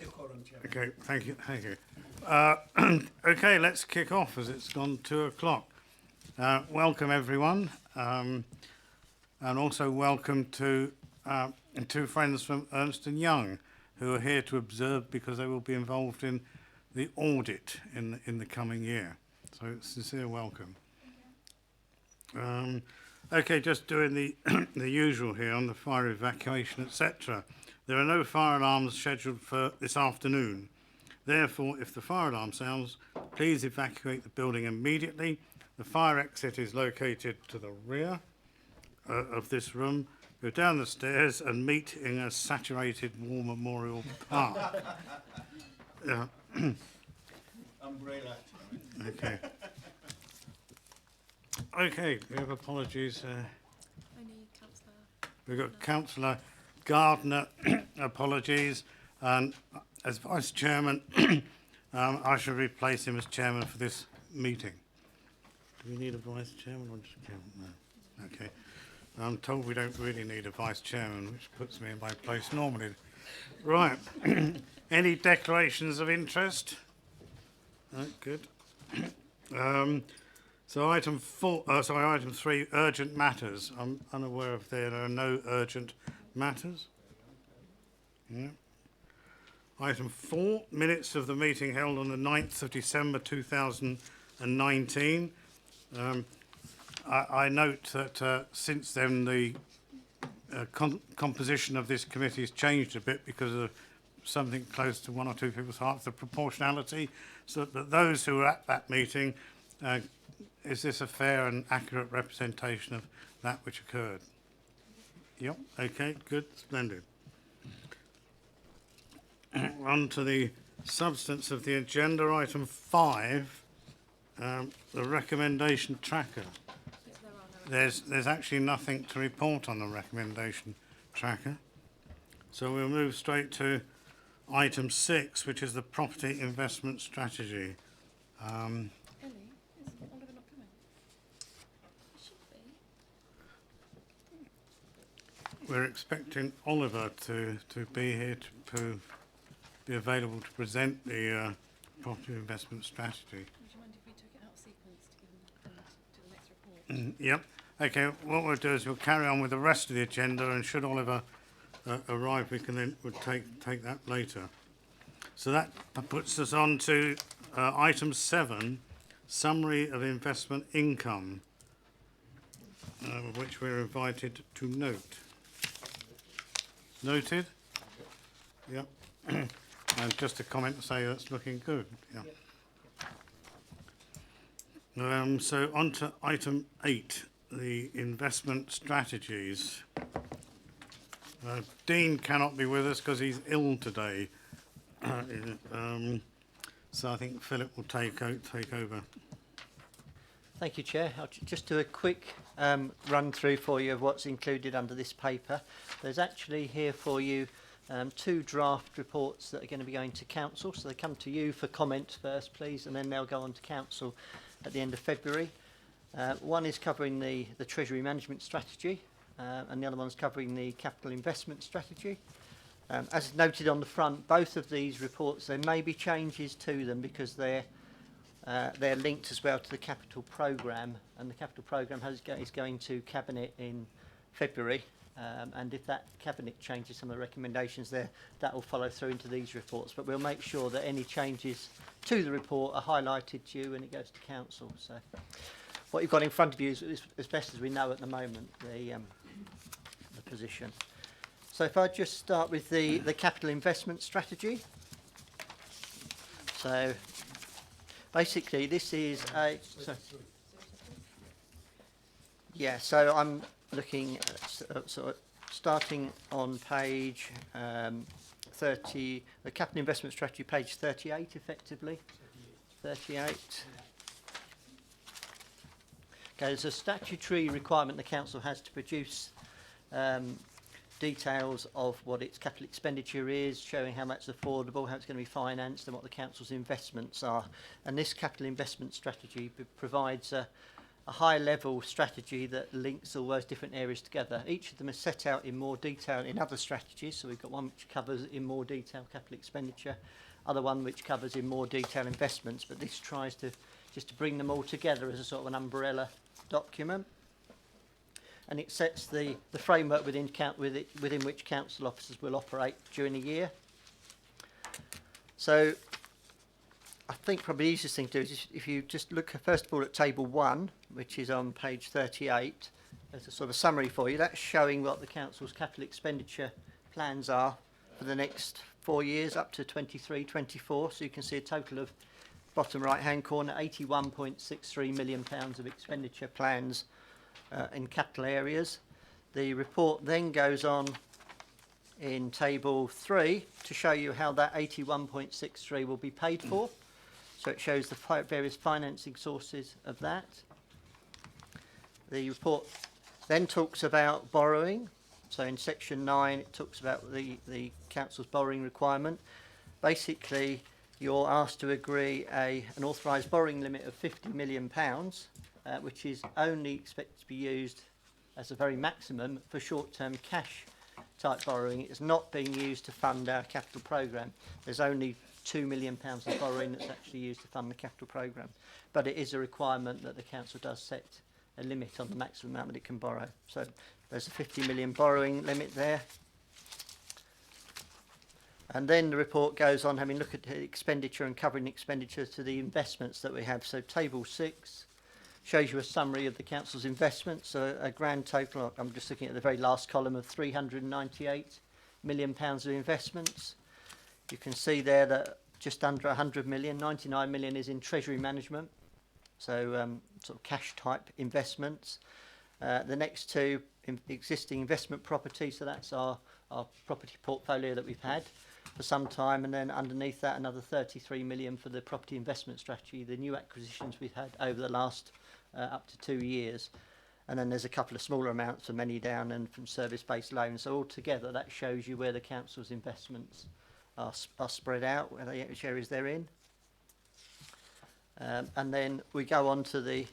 decorum, Chairman. Okay, thank you, thank you. Okay, let's kick off as it's gone 2 o'clock. Welcome everyone, and also welcome to two friends from Ernst & Young who are here to observe because they will be involved in the audit in the coming year. So sincere welcome. Okay, just doing the the usual here on the fire evacuation, etc. There are no fire alarms scheduled for this afternoon. Therefore, if the fire alarm sounds, please evacuate the building immediately. The fire exit is located to the rear of this room. Go down the stairs and meet in a saturated war memorial park. Umbrella. Okay. Okay, we have apologies. Only Councillor. We've got Councillor Gardner, apologies, and as Vice Chairman, I shall replace him as Chairman for this meeting. Do we need a Vice Chairman or just a Chairman? No. Okay. I'm told we don't really need a Vice Chairman, which puts me in my place normally. Right. Any declarations of interest? Good. So item 3, urgent matters. I'm unaware if there are no urgent matters. Yeah. Item 4, minutes of the meeting held on the 9th of December 2019. I note that since then the composition of this committee has changed a bit because of something close to one or two people's hearts, the proportionality. So that those who were at that meeting, is this a fair and accurate representation of that which occurred? Yep, okay, good, splendid. On to the substance of the agenda, item 5, the recommendation tracker. There's actually nothing to report on the recommendation tracker. So we'll move straight to item 6, which is the property investment strategy. Ellie, is Oliver not coming? He should be. We're expecting Oliver to be here to be available to present the property investment strategy. Would you mind if we took it out of sequence to give him to the next report? Yep. Okay, what we'll do is we'll carry on with the rest of the agenda, and should Oliver arrive, we can then take that later. So that puts us on to item 7, summary of investment income, which we're invited to note. Noted? Yep. And just a comment to say that's looking good. Yeah. So on to item 8, the investment strategies. Dean cannot be with us because he's ill today. So I think Philip will take over. Thank you, Chair. I'll just do a quick run through for you of what's included under this paper. There's actually here for you 2 draft reports that are going to be going to Council. So they come to you for comment first, please, and then they'll go on to Council at the end of February. One is covering the Treasury Management Strategy, and the other one's covering the Capital Investment Strategy. As noted on the front, both of these reports, there may be changes to them because they're linked as well to the capital programme, and the capital programme is going to Cabinet in February, and if that Cabinet changes some of the recommendations there, that will follow through into these reports. But we'll make sure that any changes to the report are highlighted to you when it goes to Council. So what you've got in front of you is, as best as we know at the moment, the position. So if I just start with the capital investment strategy. So basically this is so I'm looking at starting on page 30, the capital investment strategy, page 38 effectively. 38. Okay, there's a statutory requirement the council has to produce details of what its capital expenditure is, showing how much is affordable, how it's going to be financed, and what the council's investments are. And this capital investment strategy provides a high-level strategy that links all those different areas together. Each of them is set out in more detail in other strategies. So we've got one which covers in more detail capital expenditure, other one which covers in more detail investments, but this tries to just to bring them all together as a sort of an umbrella document. And it sets the framework within which council officers will operate during the year. So I think probably the easiest thing to do is if you just look first of all at table 1, which is on page 38, as a sort of summary for you. That's showing what the council's capital expenditure plans are for the next 4 years up to 23-24. So you can see a total of, bottom right hand corner, £81.63 million of expenditure plans in capital areas. The report then goes on in table 3 to show you how that 81.63 will be paid for. So it shows the various financing sources of that. The report then talks about borrowing. So in section 9 it talks about the council's borrowing requirement. Basically you're asked to agree an authorised borrowing limit of £50 million, which is only expected to be used as a very maximum for short-term cash type borrowing. It's not being used to fund our capital programme. There's only £2 million of borrowing that's actually used to fund the capital programme. But it is a requirement that the council does set a limit on the maximum amount that it can borrow. So there's a £50 million borrowing limit there. And then the report goes on having a look at the expenditure and covering expenditure to the investments that we have. So table 6 shows you a summary of the council's investments, so a grand total, I'm just looking at the very last column, of £398 million of investments. You can see there that just under 100 million, 99 million is in treasury management, so sort of cash type investments. The next two, existing investment property, so that's our property portfolio that we've had for some time, and then underneath that another 33 million for the property investment strategy, the new acquisitions we've had over the last up to 2 years. And then there's a couple of smaller amounts from Money Down and from service-based loans. So altogether that shows you where the council's investments are spread out, which areas they're in. And then we go on to the...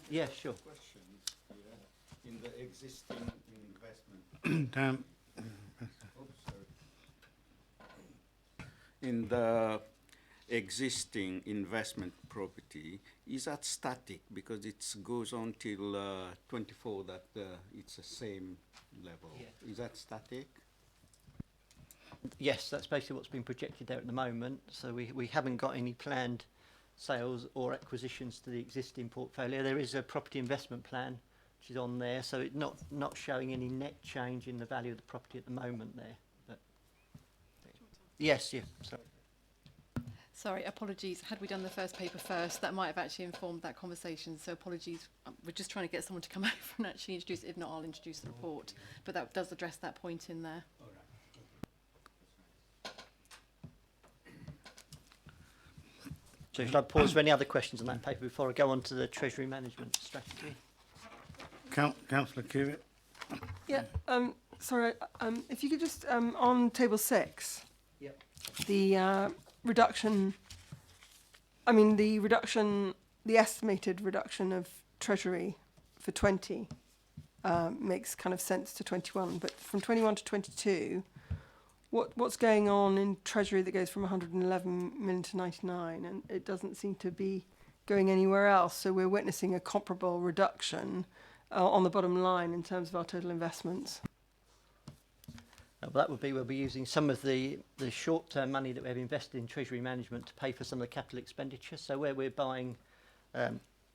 Yeah, sure. Question, in the existing investment. In the existing investment property, is that static? Because it goes on till 24 that it's the same level. Yeah. Is that static? Yes, that's basically what's been projected there at the moment. So we haven't got any planned sales or acquisitions to the existing portfolio. There is a property investment plan which is on there, so it's not showing any net change in the value of the property at the moment there. But yes, yeah. Sorry, apologies. Had we done the first paper first, that might have actually informed that conversation. So apologies. We're just trying to get someone to come over and actually introduce it. If not, I'll introduce the report. But that does address that point in there. All right. So should I pause for any other questions on that paper before I go on to the treasury management strategy? Councillor Cubitt. Yeah, sorry, if you could just, on table 6, Yep. the reduction, the estimated reduction of treasury for 20 makes kind of sense to 21, but from 21 to 22, what's going on in treasury that goes from 111 million to 99, and it doesn't seem to be going anywhere else, so we're witnessing a comparable reduction on the bottom line in terms of our total investments. Well, that would be we'll be using some of the short-term money that we have invested in treasury management to pay for some of the capital expenditure. So where we're buying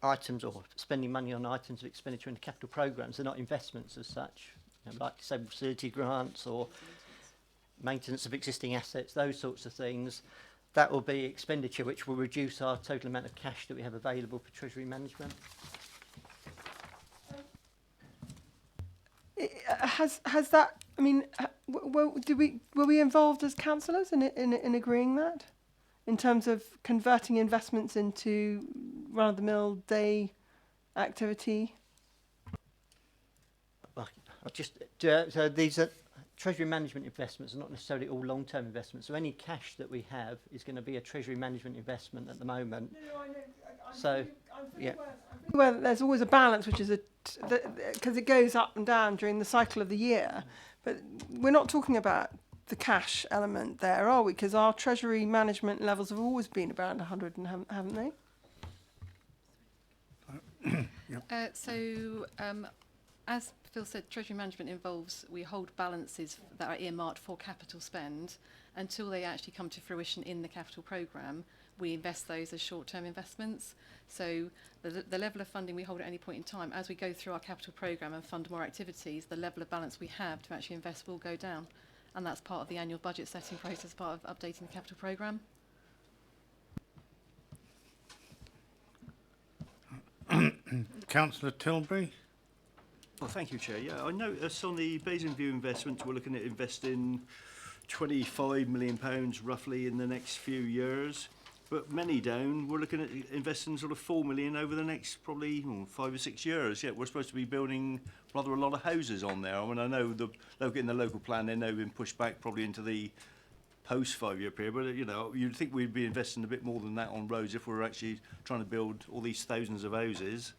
items or spending money on items of expenditure in the capital programmes, they're not investments as such, like say facility grants or maintenance of existing assets, those sorts of things. That will be expenditure which will reduce our total amount of cash that we have available for treasury management. Has that? I mean, were we involved as councillors in agreeing that, in terms of converting investments into run-of-the-mill day activity? Well, I'll just so these are treasury management investments are not necessarily all long-term investments. So any cash that we have is going to be a treasury management investment at the moment. No, I know. So, I'm fully yeah. aware Well, there's always a balance, which is because it goes up and down during the cycle of the year. But we're not talking about the cash element there, are we? Because our treasury management levels have always been around 100, and haven't they? As Phil said, treasury management involves we hold balances that are earmarked for capital spend until they actually come to fruition in the capital programme. We invest those as short-term investments. So the level of funding we hold at any point in time, as we go through our capital programme and fund more activities, the level of balance we have to actually invest will go down. And that's part of the annual budget setting process, part of updating the capital programme. Councillor Tilbury. Well, thank you, Chair. Yeah, I notice on the Basingview investments, we're looking at investing £25 million roughly in the next few years. But many down, we're looking at investing sort of 4 million over the next probably 5 or 6 years. Yeah, we're supposed to be building rather a lot of houses on there. I mean, I know in the local plan, they're now been pushed back probably into the post 5-year period. But you know, you'd think we'd be investing a bit more than that on roads if we were actually trying to build all these thousands of houses.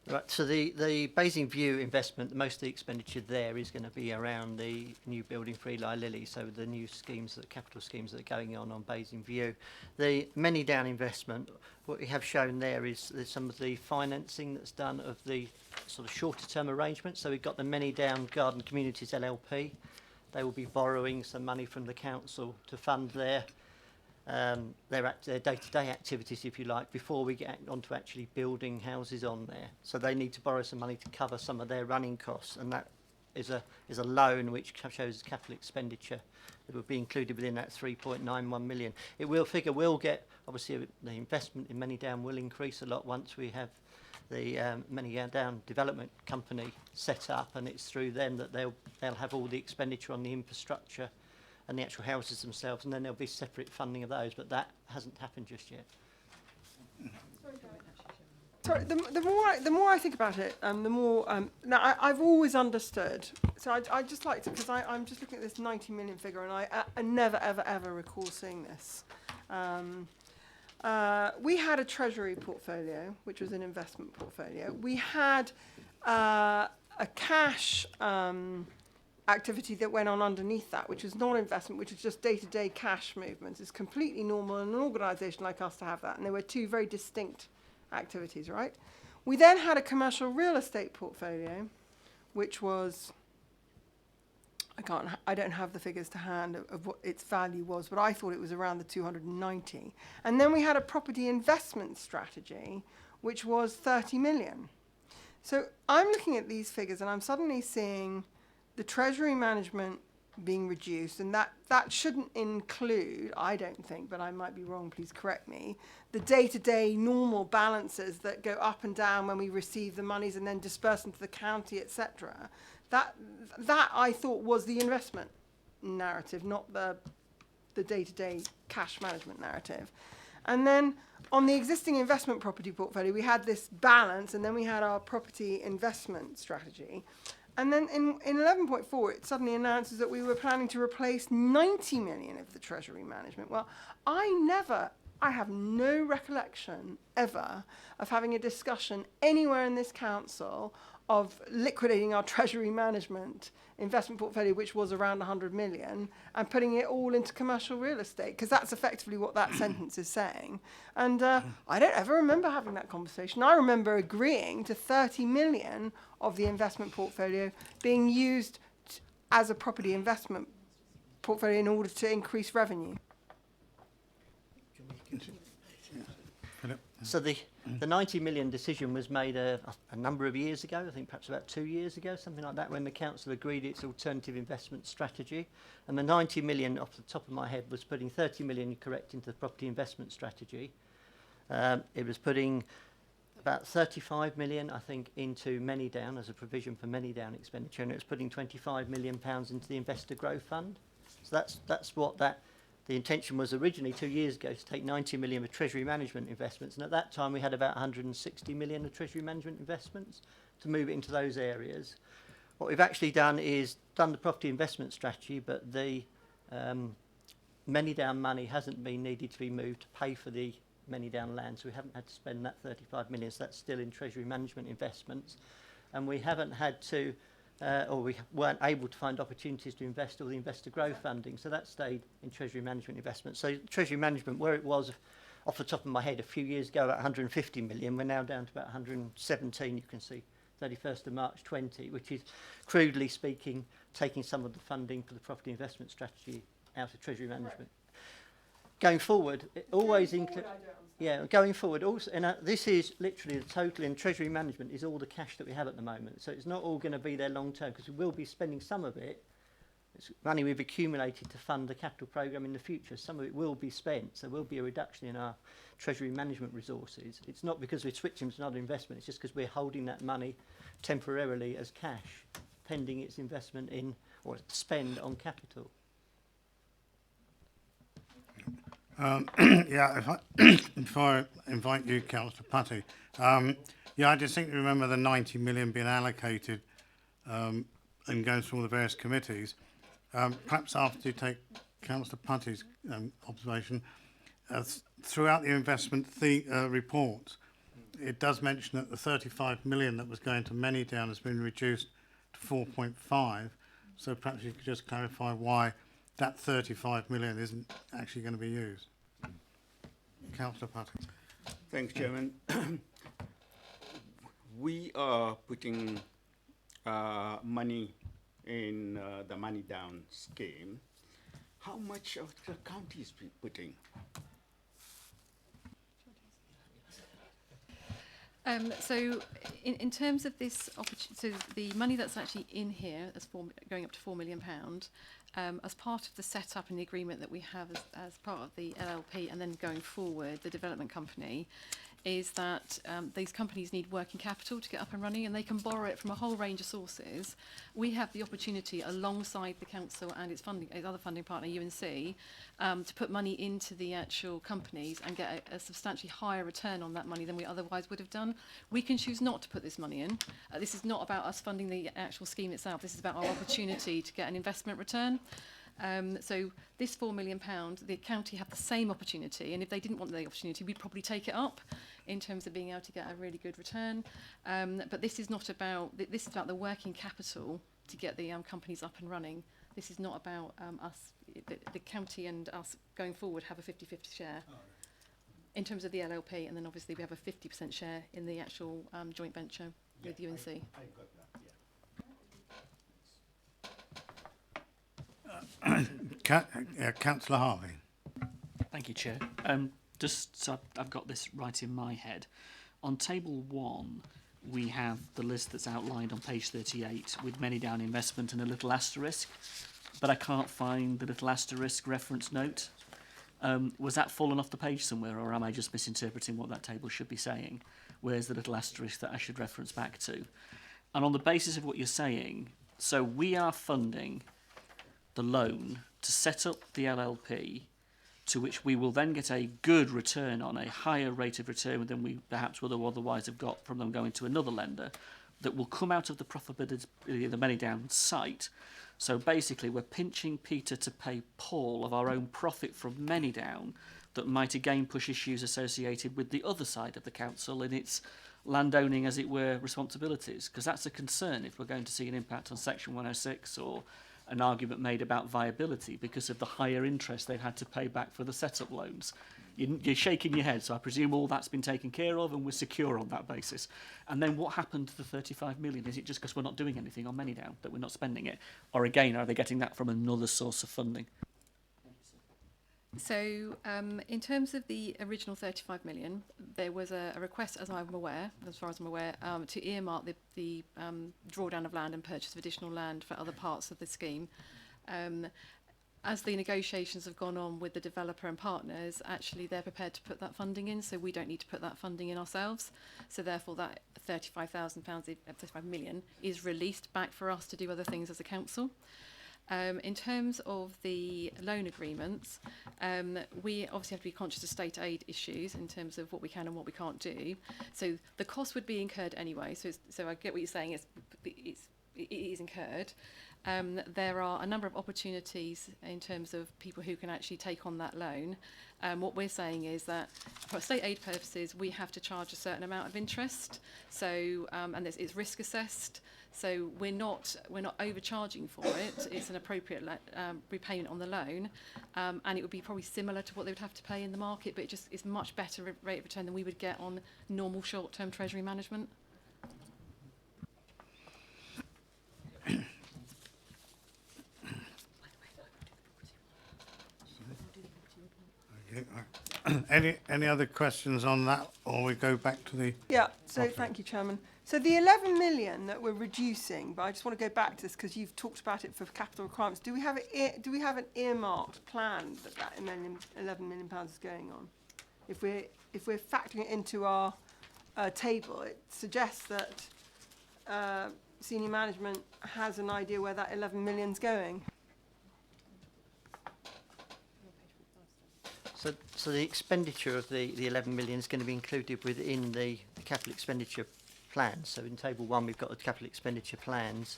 Right, so the Basingview investment, most of the expenditure there is going to be around the new building for Eli Lilly, so the new schemes, the capital schemes that are going on Basingview. The Many Down investment, what we have shown there is some of the financing that's done of the sort of shorter term arrangements. So we've got the Many Down Garden Communities LLP. They will be borrowing some money from the council to fund their day-to-day activities, if you like, before we get on to actually building houses on there. So they need to borrow some money to cover some of their running costs, and that is a loan which shows capital expenditure that will be included within that 3.91 million. Will get, obviously, the investment in Many Down will increase a lot once we have the Many Down Development Company set up, and it's through them that they'll have all the expenditure on the infrastructure and the actual houses themselves, and then there'll be separate funding of those, but that hasn't happened just yet. Sorry, the more I think about it, the more now I've always understood. So I just like to, because I'm just looking at this 90 million figure, and I never ever recall seeing this. We had a treasury portfolio, which was an investment portfolio. We had a cash activity that went on underneath that, which is non-investment, which is just day-to-day cash movements. It's completely normal in an organisation like us to have that, and there were two very distinct activities, right? We then had a commercial real estate portfolio, which was, I don't have the figures to hand of what its value was, but I thought it was around the 290. And then we had a property investment strategy, which was 30 million. So I'm looking at these figures and I'm suddenly seeing the treasury management being reduced, and that shouldn't include, I don't think, but I might be wrong, please correct me, the day-to-day normal balances that go up and down when we receive the monies and then disperse them to the county, etc. That I thought was the investment narrative, not the day-to-day cash management narrative. And then on the existing investment property portfolio, we had this balance, and then we had our property investment strategy. And then in 11.4, it suddenly announces that we were planning to replace 90 million of the treasury management. Well, I have no recollection ever of having a discussion anywhere in this council of liquidating our treasury management investment portfolio, which was around 100 million, and putting it all into commercial real estate, because that's effectively what that sentence is saying. And I don't ever remember having that conversation. I remember agreeing to 30 million of the investment portfolio being used as a property investment portfolio in order to increase revenue. So the 90 million decision was made a number of years ago, I think perhaps about 2 years ago, something like that, when the council agreed its alternative investment strategy. And the 90 million, off the top of my head, was putting 30 million, correct, into the property investment strategy. It was putting about 35 million, I think, into Many Down as a provision for Many Down expenditure, and it was putting 25 million pounds into the Investor Growth Fund. So that's what the intention was originally 2 years ago, to take 90 million of treasury management investments, and at that time we had about 160 million of treasury management investments to move it into those areas. What we've actually done is done the property investment strategy, but the Many Down money hasn't been needed to be moved to pay for the many down land, so we haven't had to spend that 35 million, so that's still in treasury management investments. And we haven't had to, or we weren't able to find opportunities to invest all the investor growth funding, so that stayed in treasury management investments. So treasury management, where it was off the top of my head a few years ago about 150 million, we're now down to about 117, you can see, 31st of March 20, which is, crudely speaking, taking some of the funding for the property investment strategy out of treasury management. Going forward, it always includes... Yeah, going forward, also, and this is literally the total in treasury management is all the cash that we have at the moment. So it's not all going to be there long term, because we will be spending some of it. It's money we've accumulated to fund the capital programme in the future. Some of it will be spent, so there will be a reduction in our treasury management resources. It's not because we're switching to another investment, it's just because we're holding that money temporarily as cash, pending its investment in, or spend on capital. Yeah, if I invite you, Councillor Putty. Yeah, I distinctly remember the 90 million being allocated and going through all the various committees. Perhaps after you take Councillor Putty's observation, throughout the investment report, it does mention that the 35 million that was going to Manydown has been reduced to 4.5. So perhaps you could just clarify why that 35 million isn't actually going to be used. Councillor Putty. Thanks, Chairman. We are putting money in the Manydown scheme. How much of the county is putting? So in terms of this opportunity, so the money that's actually in here, as going up to £4 million, as part of the setup and the agreement that we have as part of the LLP, and then going forward, the development company, is that these companies need working capital to get up and running, and they can borrow it from a whole range of sources. We have the opportunity, alongside the council and its other funding partner, UNC, to put money into the actual companies and get a substantially higher return on that money than we otherwise would have done. We can choose not to put this money in. This is not about us funding the actual scheme itself. This is about our opportunity to get an investment return. So this £4 million, the county have the same opportunity, and if they didn't want the opportunity, we'd probably take it up in terms of being able to get a really good return. But this is not about, this is about the working capital to get the companies up and running. This is not about us, the county and us going forward have a 50-50 share in terms of the LLP, and then obviously we have a 50% share in the actual joint venture with UNC. I got that, Councillor Harvey. Thank you, Chair. Just so I've got this right in my head. On table 1, we have the list that's outlined on page 38 with Manydown investment and a little asterisk, but I can't find the little asterisk reference note. Was that fallen off the page somewhere, or am I just misinterpreting what that table should be saying? Where's the little asterisk that I should reference back to? And on the basis of what you're saying, so we are funding the loan to set up the LLP, to which we will then get a good return on, a higher rate of return than we perhaps would have otherwise have got from them going to another lender, that will come out of the profitability of the Manydown site. So basically we're pinching Peter to pay Paul of our own profit from Manydown that might again push issues associated with the other side of the council in its landowning, as it were, responsibilities, because that's a concern if we're going to see an impact on Section 106 or an argument made about viability because of the higher interest they've had to pay back for the setup loans. You're shaking your head, so I presume all that's been taken care of and we're secure on that basis. And then what happened to the 35 million? Is it just because we're not doing anything on Manydown that we're not spending it? Or again, are they getting that from another source of funding? So in terms of the original 35 million, there was a request, as far as I'm aware, to earmark the drawdown of land and purchase of additional land for other parts of the scheme. As the negotiations have gone on with the developer and partners, actually they're prepared to put that funding in, so we don't need to put that funding in ourselves. So therefore that £35 million is released back for us to do other things as a council. In terms of the loan agreements, we obviously have to be conscious of state aid issues in terms of what we can and what we can't do. So the cost would be incurred anyway. So I get what you're saying. It's it is incurred, there are a number of opportunities in terms of people who can actually take on that loan. What we're saying is that for state aid purposes, we have to charge a certain amount of interest. So, and it's risk assessed. So we're not overcharging for it. It's an appropriate repayment on the loan, and it would be probably similar to what they would have to pay in the market, but it's much better rate of return than we would get on normal short-term treasury management. Any other questions on that, or we go back to the? Yeah, so Okay. thank you, Chairman. So the 11 million that we're reducing, but I just want to go back to this because you've talked about it for capital requirements. Do we have an earmarked plan that 11 million pounds is going on? If we're factoring it into our table, it suggests that senior management has an idea where that 11 million's going. So the expenditure of the 11 million is going to be included within the capital expenditure plans. So in table 1 we've got the capital expenditure plans.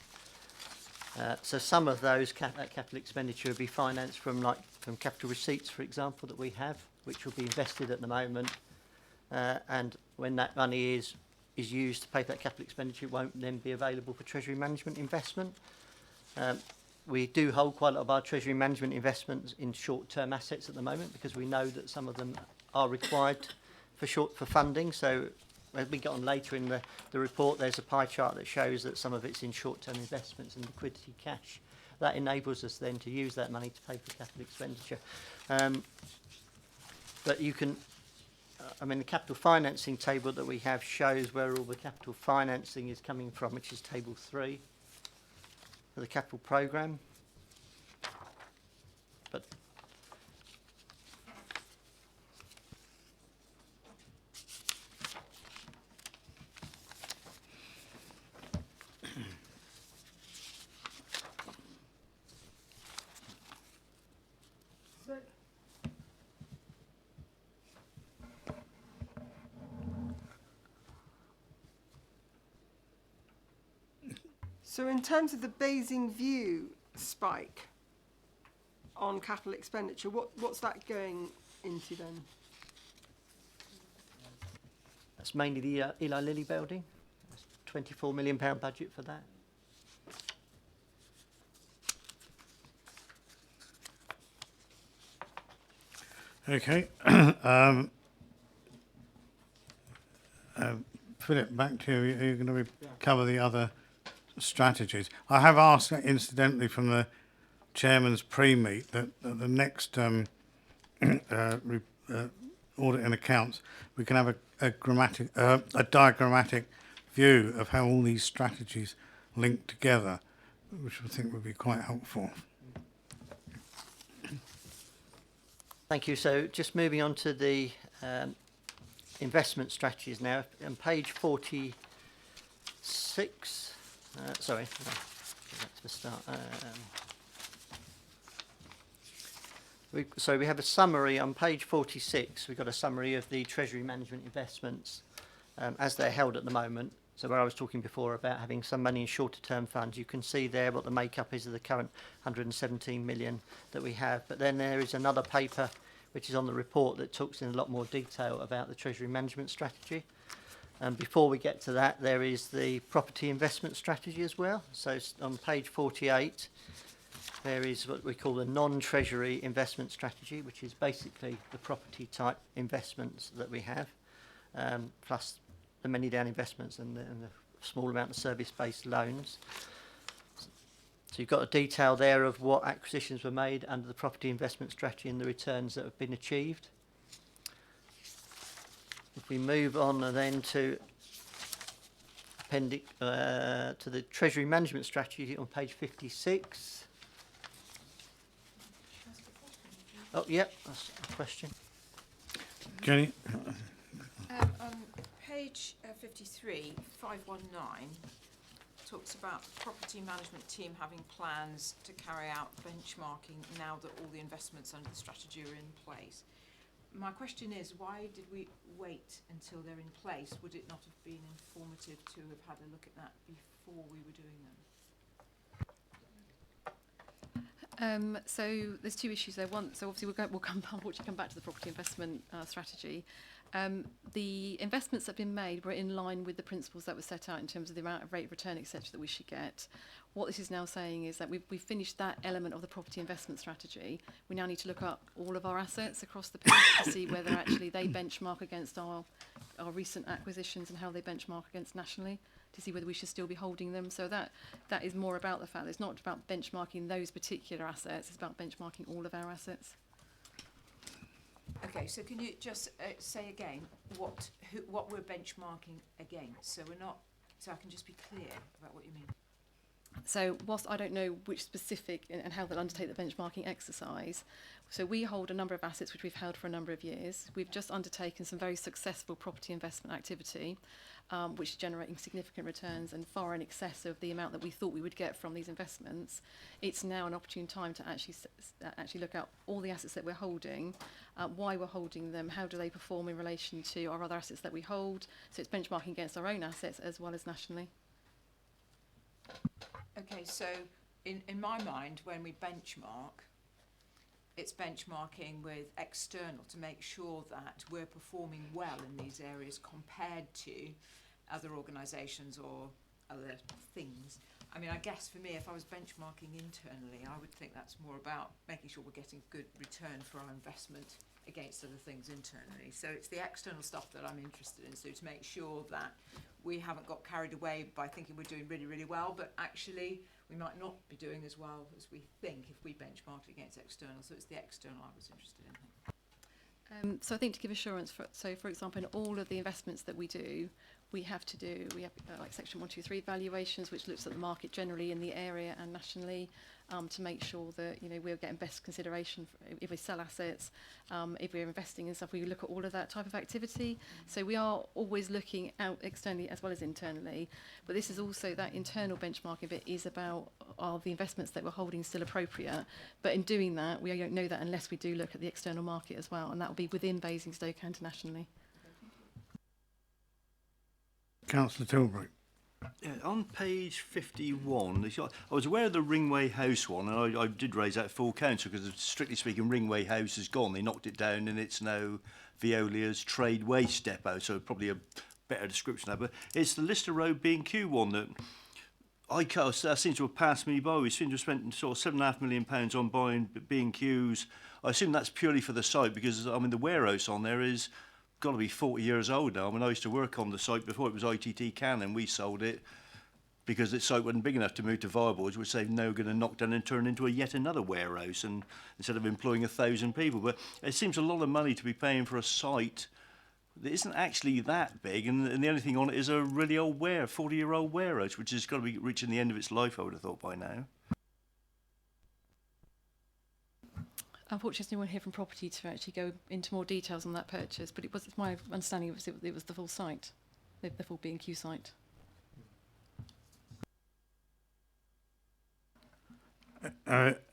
So some of those capital expenditure will be financed from capital receipts, for example, that we have, which will be invested at the moment. And when that money is used to pay for that capital expenditure, it won't then be available for treasury management investment. We do hold quite a lot of our treasury management investments in short-term assets at the moment because we know that some of them are required for funding. So as we get on later in the report, there's a pie chart that shows that some of it's in short-term investments and liquidity cash. That enables us then to use that money to pay for capital expenditure. But you can, the capital financing table that we have shows where all the capital financing is coming from, which is table 3. For the capital programme. But So in terms of the Basing View spike on capital expenditure, what's that going into then? that's mainly the Eli Lilly building. There's £24 million budget for that. Okay. Philip, back to you. You're going to cover the other strategies. I have asked, incidentally, from the chairman's pre-meet that the next audit and accounts we can have a diagrammatic view of how all these strategies link together, which I think would be quite helpful. Thank you. So just moving on to the investment strategies now. On page 46, sorry, no, go back to the start. So we have a summary on page 46. We've got a summary of the treasury management investments as they're held at the moment. So where I was talking before about having some money in shorter term funds, you can see there what the makeup is of the current 117 million that we have. But then there is another paper which is on the report that talks in a lot more detail about the treasury management strategy. And before we get to that, there is the property investment strategy as well. So on page 48, there is what we call the non-treasury investment strategy, which is basically the property type investments that we have, plus the many down investments and the small amount of service-based loans. So you've got a detail there of what acquisitions were made under the property investment strategy and the returns that have been achieved. If we move on then to the treasury management strategy on page 56. Oh, yeah, that's a question. Jenny? On page 53, 519, talks about the property management team having plans to carry out benchmarking now that all the investments under the strategy are in place. My question is, why did we wait until they're in place? Would it not have been informative to have had a look at that before we were doing them? So there's two issues there. One, so obviously we'll unfortunately come back to the property investment strategy. The investments that have been made were in line with the principles that were set out in terms of the amount of rate of return, etc., that we should get. What this is now saying is that we've finished that element of the property investment strategy. We now need to look at all of our assets across the piece to see whether actually they benchmark against our recent acquisitions and how they benchmark against nationally, to see whether we should still be holding them. So that is more about the fact that it's not about benchmarking those particular assets, it's about benchmarking all of our assets. Okay, so can you just say again what we're benchmarking against? So I can just be clear about what you mean. So whilst I don't know which specific and how they'll undertake the benchmarking exercise, so we hold a number of assets which we've held for a number of years. We've just undertaken some very successful property investment activity, which is generating significant returns and far in excess of the amount that we thought we would get from these investments. It's now an opportune time to actually look at all the assets that we're holding, why we're holding them, how do they perform in relation to our other assets that we hold. So it's benchmarking against our own assets as well as nationally. Okay, so in my mind, when we benchmark, it's benchmarking with external to make sure that we're performing well in these areas compared to other organisations or other things. I mean, I guess for me, if I was benchmarking internally, I would think that's more about making sure we're getting good return for our investment against other things internally. So it's the external stuff that I'm interested in, so to make sure that we haven't got carried away by thinking we're doing really, really well, but actually we might not be doing as well as we think if we benchmark against external. So it's the external I was interested in. So I think to give assurance, for example, in all of the investments that we do, we have like Section 123 valuations, which looks at the market generally in the area and nationally, to make sure that we're getting best consideration if we sell assets, if we're investing in stuff. We look at all of that type of activity. So we are always looking out externally as well as internally. But this is also that internal benchmarking bit is about are the investments that we're holding still appropriate. But in doing that, we don't know that unless we do look at the external market as well, and that will be within Basingstoke and nationally. Councillor Tilbury. Yeah, on page 51, I was aware of the Ringway House one, and I did raise that full council because, strictly speaking, Ringway House is gone. They knocked it down, and it's now Veolia's Trade Waste Depot, so probably a better description of that. But it's the Lister Road B&Q one that seems to have passed me by. We seem to have spent sort of £7.5 million on buying B&Qs. I assume that's purely for the site because, I mean, the warehouse on there is got to be 40 years old now. I mean, I used to work on the site before it was ITT Cannon. We sold it because the site wasn't big enough to move to Viables, which they've now going to knock down and turn into yet another warehouse, and instead of employing 1,000 people. But it seems a lot of money to be paying for a site that isn't actually that big, and the only thing on it is a really old 40-year-old warehouse, which has got to be reaching the end of its life, I would have thought, by now. Unfortunately, there's no one here from property to actually go into more details on that purchase, but it's my understanding it was the full site, the full B&Q site.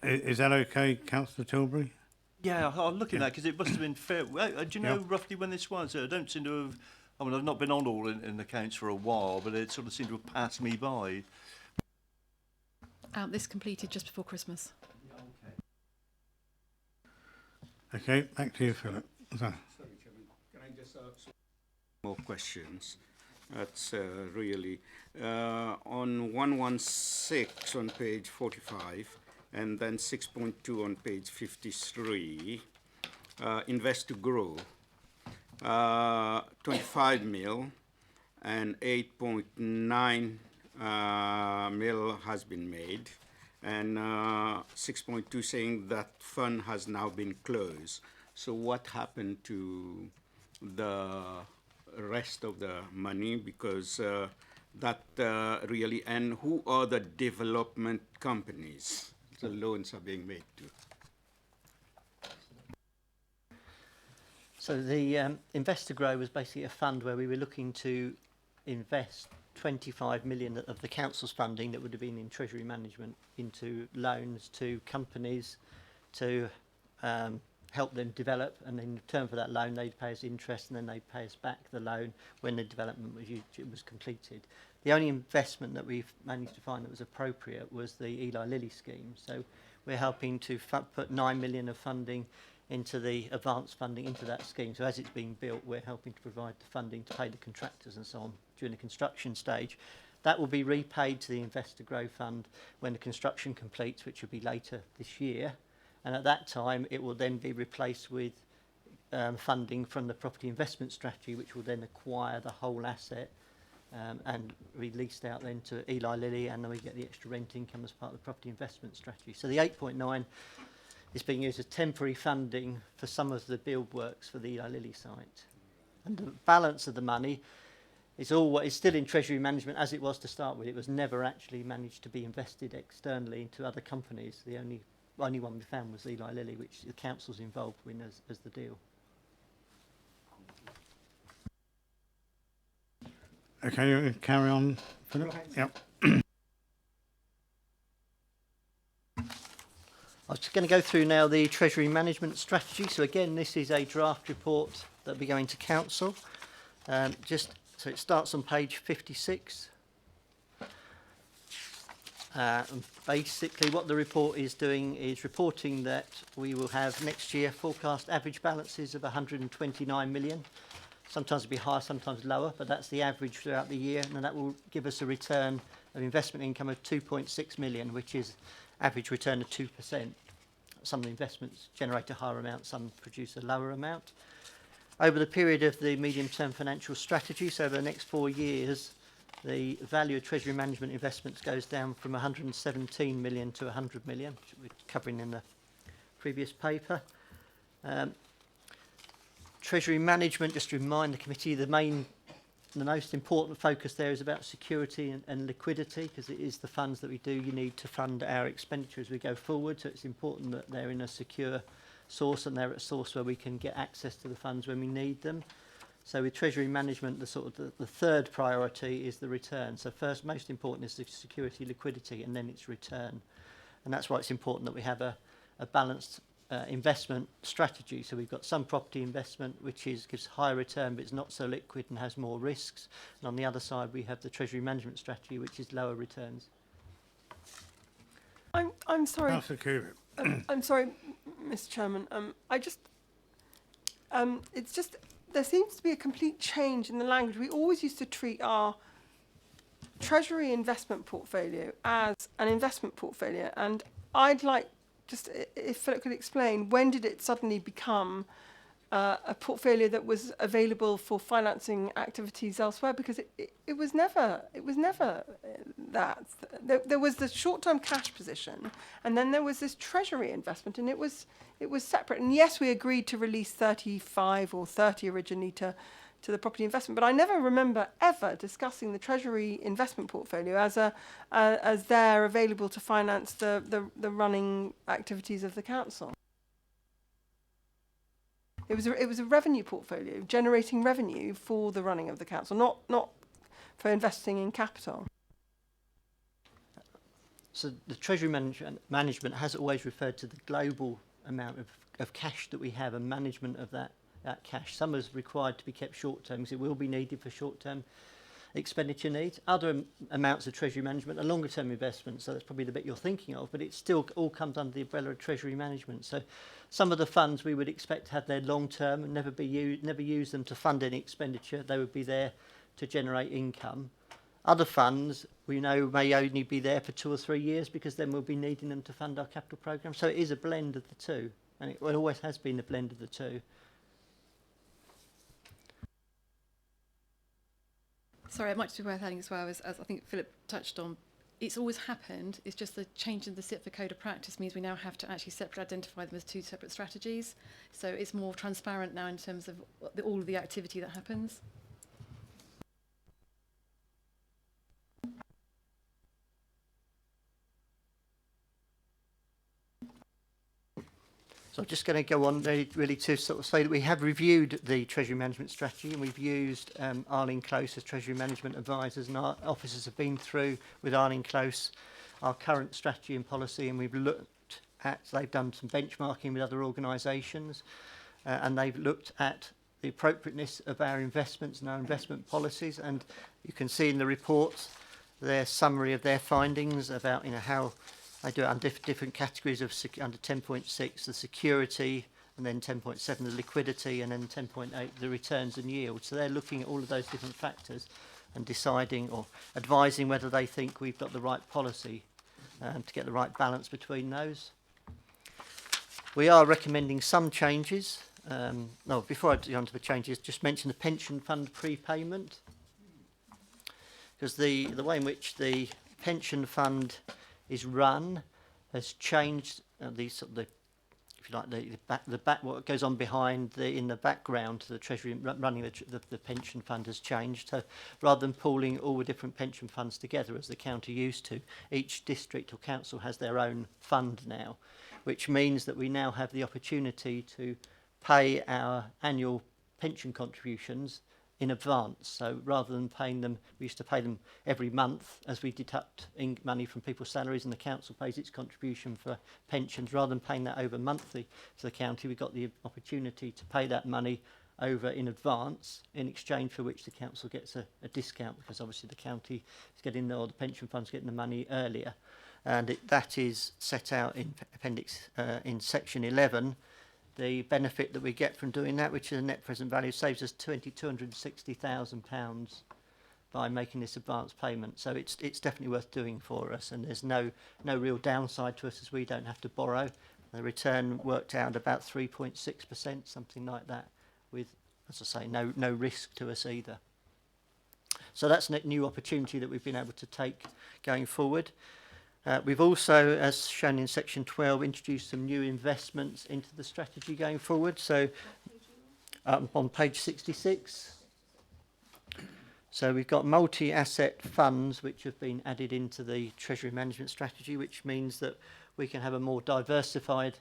Is that okay, Councillor Tilbury? Yeah, I'm looking at that because it must have been fair. Do you know roughly when this was? I don't seem to have. I mean, I've not been on all in accounts for a while, but it sort of seemed to have passed me by. This completed just before Christmas. Okay, back to you, Philip. Sorry, Chairman. Can I just ask more questions? That's really on 116 on page 45, and then 6.2 on page 53. Invest to grow, 25 mil, and 8.9 mil has been made. And 6.2 saying that fund has now been closed. So what happened to the rest of the money? Because that really, and who are the development companies the loans are being made to? So the Invest to Grow was basically a fund where we were looking to invest 25 million of the council's funding that would have been in treasury management into loans to companies to help them develop, and in return for that loan they'd pay us interest, and then they'd pay us back the loan when the development was completed. The only investment that we've managed to find that was appropriate was the Eli Lilly scheme. So we're helping to put 9 million of funding into the advanced funding into that scheme. So as it's being built, we're helping to provide the funding to pay the contractors and so on during the construction stage. That will be repaid to the Investor Grow Fund when the construction completes, which will be later this year. And at that time, it will then be replaced with funding from the property investment strategy, which will then acquire the whole asset and released out then to Eli Lilly, and then we get the extra rent income as part of the property investment strategy. So the 8.9 is being used as temporary funding for some of the build works for the Eli Lilly site. And the balance of the money is still in Treasury management as it was to start with. It was never actually managed to be invested externally into other companies. The only one we found was Eli Lilly, which the council's involved in as the deal. Okay, you carry on, Philip? Yep. I was just going to go through now the Treasury management strategy. So again, this is a draft report that will be going to council. So it starts on page 56. Basically, what the report is doing is reporting that we will have next year forecast average balances of 129 million. Sometimes it'll be higher, sometimes lower, but that's the average throughout the year, and that will give us a return of investment income of 2.6 million, which is average return of 2%. Some of the investments generate a higher amount, some produce a lower amount. Over the period of the medium-term financial strategy, so over the next 4 years, the value of Treasury management investments goes down from 117 million to 100 million, which we're covering in the previous paper. Treasury management, just to remind the committee, the most important focus there is about security and liquidity, because it is the funds that you need to fund our expenditure as we go forward. So it's important that they're in a secure source and they're at a source where we can get access to the funds when we need them. So with Treasury management, the third priority is the return. So first, most important is the security, liquidity, and then its return. And that's why it's important that we have a balanced investment strategy. So we've got some property investment which gives higher return but it's not so liquid and has more risks, and on the other side we have the Treasury management strategy which is lower returns. I'm sorry. I'm sorry, Mr. Chairman. It's just there seems to be a complete change in the language. We always used to treat our Treasury investment portfolio as an investment portfolio, and I'd like just if Philip could explain, when did it suddenly become a portfolio that was available for financing activities elsewhere? Because it was never that. There was the short-term cash position, and then there was this Treasury investment, and it was separate. And yes, we agreed to release 35 or 30 originally to the property investment, but I never remember ever discussing the Treasury investment portfolio as they're available to finance the running activities of the council. It was a revenue portfolio, generating revenue for the running of the council, not for investing in capital. So the Treasury management has always referred to the global amount of cash that we have and management of that cash. Some is required to be kept short-term because it will be needed for short-term expenditure needs. Other amounts of Treasury management are longer-term investments, so that's probably the bit you're thinking of, but it still all comes under the umbrella of Treasury management. So some of the funds we would expect to have their long-term and never use them to fund any expenditure. They would be there to generate income. Other funds we know may only be there for 2 or 3 years because then we'll be needing them to fund our capital programme. So it is a blend of the two, and it always has been a blend of the two. Sorry, it might just be worth adding as well, as I think Philip touched on, it's always happened. It's just the change in the CIPFA Code of Practice means we now have to actually separately identify them as 2 separate strategies. So it's more transparent now in terms of all of the activity that happens. So I'm just going to go on really to sort of say that we have reviewed the Treasury management strategy, and we've used Arlene Close as Treasury management advisors, and our officers have been through with Arlene Close our current strategy and policy, and we've looked at, they've done some benchmarking with other organisations, and they've looked at the appropriateness of our investments and our investment policies, and you can see in the reports their summary of their findings about how I do it under different categories of under 10.6, the security, and then 10.7, the liquidity, and then 10.8, the returns and yield. So they're looking at all of those different factors and deciding or advising whether they think we've got the right policy to get the right balance between those. We are recommending some changes. No, before I go on to the changes, just mention the pension fund prepayment. Because the way in which the pension fund is run has changed. If you like, the back what goes on behind in the background, the Treasury running the pension fund has changed. So rather than pooling all the different pension funds together as the county used to, each district or council has their own fund now, which means that we now have the opportunity to pay our annual pension contributions in advance. So rather than paying them, we used to pay them every month as we deduct money from people's salaries and the council pays its contribution for pensions. Rather than paying that over monthly to the county, we got the opportunity to pay that money over in advance, in exchange for which the council gets a discount, because obviously the county is getting or the pension fund's getting the money earlier. And that is set out in appendix in section 11. The benefit that we get from doing that, which is a net present value, saves us £260,000 by making this advance payment. So it's definitely worth doing for us, and there's no real downside to us as we don't have to borrow. The return worked out about 3.6%, something like that, with, as I say, no risk to us either. So that's a new opportunity that we've been able to take going forward. We've also, as shown in section 12, introduced some new investments into the strategy going forward. So on page 66. So we've got multi-asset funds which have been added into the Treasury Management Strategy, which means that we can have a more diversified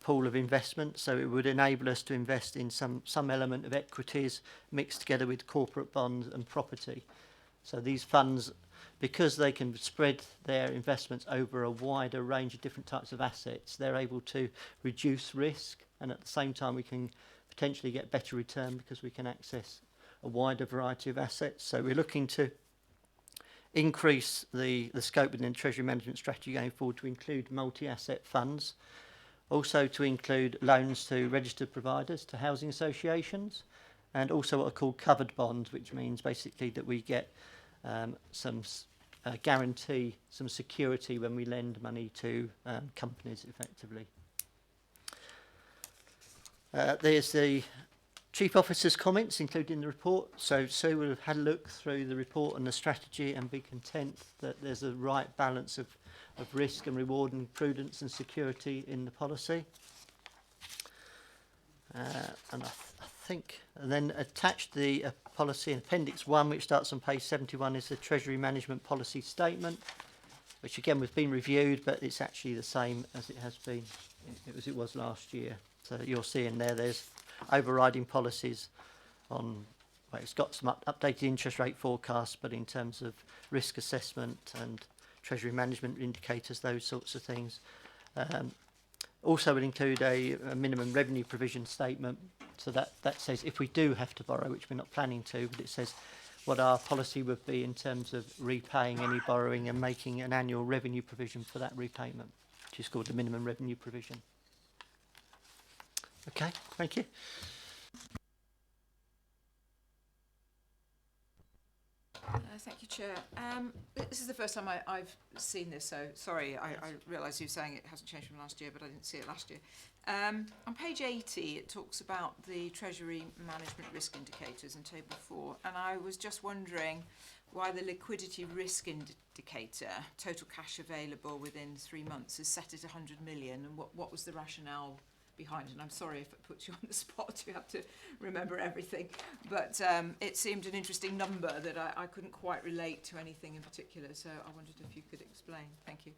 pool of investment. So it would enable us to invest in some element of equities mixed together with corporate bonds and property. So these funds, because they can spread their investments over a wider range of different types of assets, they're able to reduce risk, and at the same time we can potentially get better return because we can access a wider variety of assets. So we're looking to increase the scope within the Treasury Management Strategy going forward to include multi-asset funds, also to include loans to registered providers, to housing associations, and also what are called covered bonds, which means basically that we get some guarantee, some security when we lend money to companies effectively. There's the Chief Officer's comments included in the report. So Sue will have had a look through the report and the strategy and be content that there's a right balance of risk and reward and prudence and security in the policy. And I think, and then attached the policy in Appendix 1, which starts on page 71, is the Treasury Management Policy Statement, which again has been reviewed, but it's actually the same as it has been, as it was last year. So you'll see in there's overriding policies on, well, it's got some updated interest rate forecasts, but in terms of risk assessment and Treasury management indicators, those sorts of things. Also would include a minimum revenue provision statement. So that says if we do have to borrow, which we're not planning to, but it says what our policy would be in terms of repaying any borrowing and making an annual revenue provision for that repayment, which is called the minimum revenue provision. Okay, thank you. Thank you, Chair. This is the first time I've seen this, so sorry, I realise you're saying it hasn't changed from last year, but I didn't see it last year. On page 80, it talks about the Treasury Management Risk Indicators in Table 4, and I was just wondering why the liquidity risk indicator, total cash available within 3 months, is set at 100 million, and what was the rationale behind it? And I'm sorry if it puts you on the spot, you have to remember everything, but it seemed an interesting number that I couldn't quite relate to anything in particular, so I wondered if you could explain. Thank you.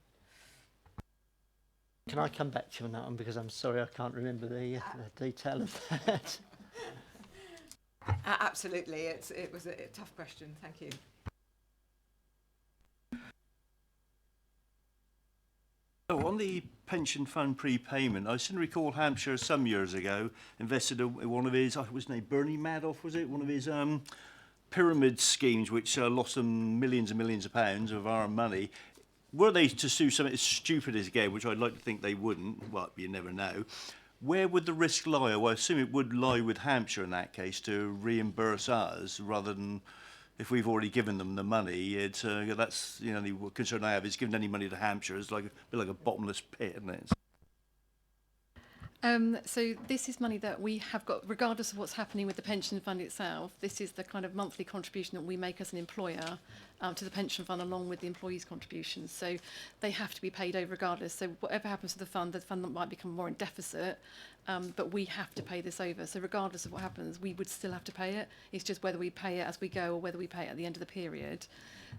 Can I come back to you on that one, because I'm sorry I can't remember the detail of that. Absolutely, it was a tough question. Thank you. Oh, on the pension fund prepayment, I seem to recall Hampshire some years ago invested in one of his, was his name Bernie Madoff, was it? One of his pyramid schemes, which lost them millions and millions of pounds of our money. were they to sue something as stupid as again, which I'd like to think they wouldn't, well, you never know, where would the risk lie? Well, I assume it would lie with Hampshire in that case to reimburse us rather than if we've already given them the money. That's the only concern I have is giving any money to Hampshire is like a bit like a bottomless pit, isn't it? So this is money that we have got, regardless of what's happening with the pension fund itself. This is the kind of monthly contribution that we make as an employer to the pension fund along with the employees' contributions. So they have to be paid over regardless. So whatever happens to the fund might become more in deficit, but we have to pay this over. So regardless of what happens, we would still have to pay it. It's just whether we pay it as we go or whether we pay it at the end of the period.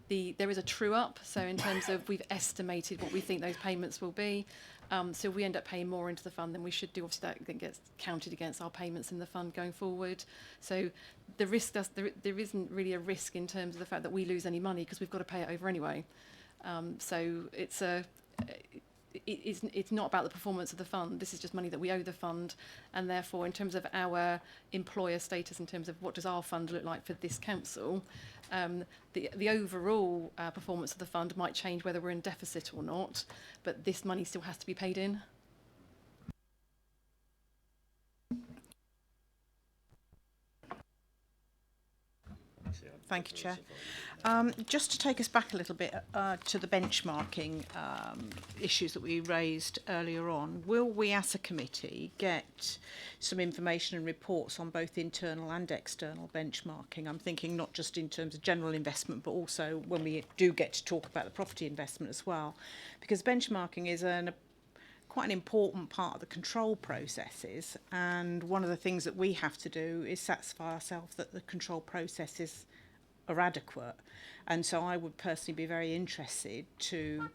There is a true up, so in terms of we've estimated what we think those payments will be. So if we end up paying more into the fund than we should do, obviously that then gets counted against our payments in the fund going forward. So the risk there isn't really a risk in terms of the fact that we lose any money because we've got to pay it over anyway. So it's not about the performance of the fund. This is just money that we owe the fund, and therefore in terms of our employer status, in terms of what does our fund look like for this council, the overall performance of the fund might change whether we're in deficit or not, but this money still has to be paid in. Thank you, Chair. Just to take us back a little bit to the benchmarking issues that we raised earlier on, will we as a committee get some information and reports on both internal and external benchmarking? I'm thinking not just in terms of general investment, but also when we do get to talk about the property investment as well, because benchmarking is quite an important part of the control processes, and one of the things that we have to do is satisfy ourselves that the control processes are adequate. And so I would personally be very interested to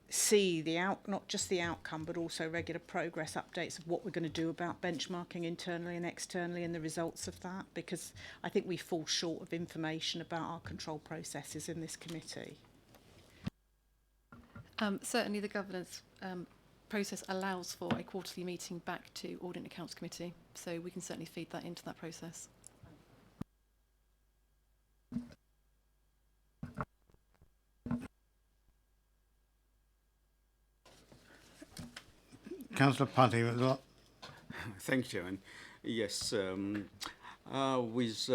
see not just the outcome, but also regular progress updates of what we're going to do about benchmarking internally and externally and the results of that, because I think we fall short of information about our control processes in this committee. Certainly the governance process allows for a quarterly meeting back to Audit and Accounts Committee, so we can certainly feed that into that process. Councillor Putty, was what? Thank you, Chairman. Yes, with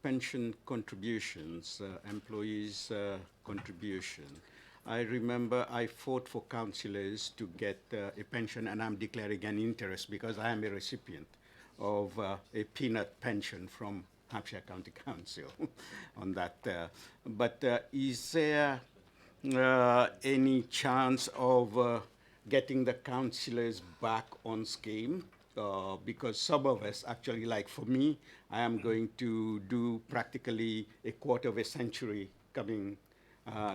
pension contributions, employees' contribution, I remember I fought for councillors to get a pension, and I'm declaring an interest because I am a recipient of a peanut pension from Hampshire County Council on that. But is there any chance of getting the councillors back on scheme? Because some of us, actually, like for me, I am going to do practically a quarter of a century coming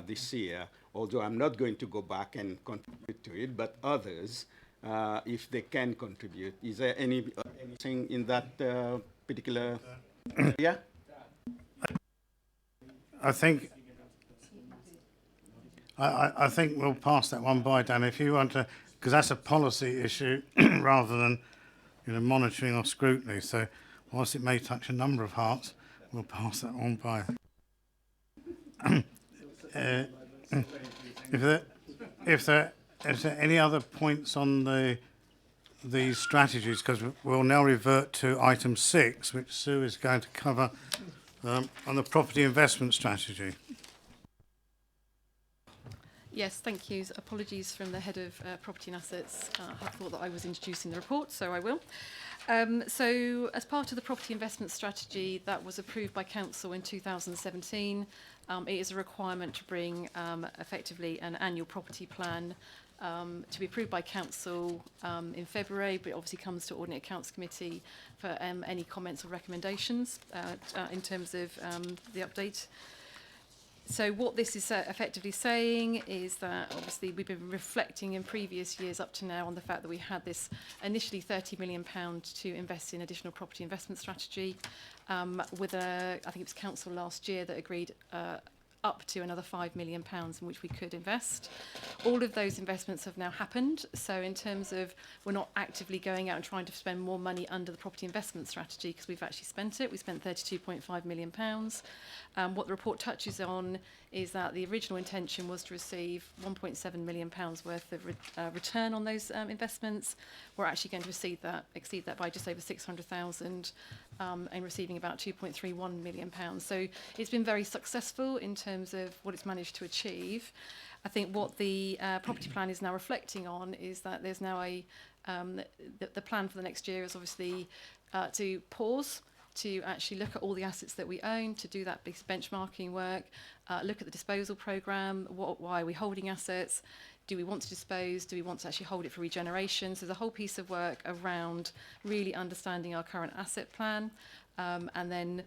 this year, although I'm not going to go back and contribute to it, but others, if they can contribute. Is there anything in that particular area? I think we'll pass that one by, Dan, if you want to, because that's a policy issue rather than monitoring or scrutiny. So whilst it may touch a number of hearts, we'll pass that on by. If there any other points on these strategies, because we'll now revert to item 6, which Sue is going to cover on the property investment strategy. Yes, thank you. Apologies from the head of property and assets. I thought that I was introducing the report, so I will. So as part of the property investment strategy that was approved by council in 2017, it is a requirement to bring effectively an annual property plan to be approved by council in February, but it obviously comes to Audit Accounts Committee for any comments or recommendations in terms of the update. So what this is effectively saying is that obviously we've been reflecting in previous years up to now on the fact that we had this initially £30 million to invest in additional property investment strategy with I think it was council last year that agreed up to another £5 million in which we could invest. all of those investments have now happened. So in terms of, we're not actively going out and trying to spend more money under the property investment strategy, because we've actually spent it. We spent £32.5 million. What the report touches on is that the original intention was to receive £1.7 million worth of return on those investments. We're actually going to exceed that by just over 600,000, and receiving about £2.31 million. So it's been very successful in terms of what it's managed to achieve. I think what the property plan is now reflecting on is that there's now the plan for the next year is obviously to pause, to actually look at all the assets that we own, to do that benchmarking work, look at the disposal programme, why are we holding assets, do we want to dispose, do we want to actually hold it for regeneration. So there's a whole piece of work around really understanding our current asset plan, and then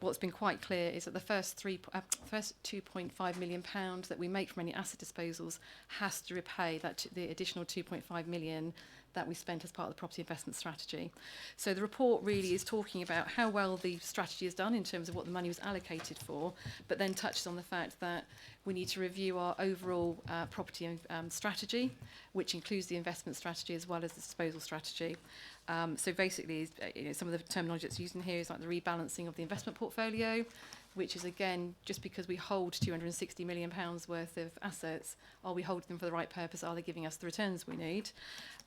what's been quite clear is that the first £2.5 million that we make from any asset disposals has to repay the additional £2.5 million that we spent as part of the property investment strategy. So the report really is talking about how well the strategy is done in terms of what the money was allocated for, but then touches on the fact that we need to review our overall property strategy, which includes the investment strategy as well as the disposal strategy. So basically, some of the terminology that's used in here is like the rebalancing of the investment portfolio, which is, again, just because we hold £260 million worth of assets, are we holding them for the right purpose? Are they giving us the returns we need?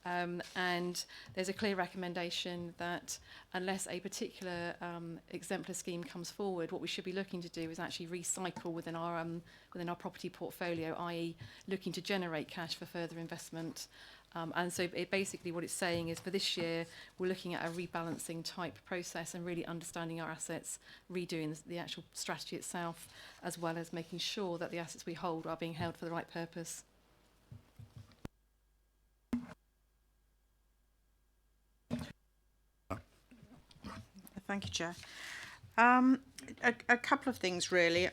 And there's a clear recommendation that unless a particular exemplar scheme comes forward, what we should be looking to do is actually recycle within our property portfolio, i.e. looking to generate cash for further investment. And so basically what it's saying is for this year, we're looking at a rebalancing type process and really understanding our assets, redoing the actual strategy itself, as well as making sure that the assets we hold are being held for the right purpose. Thank you, Chair. A couple of things, really.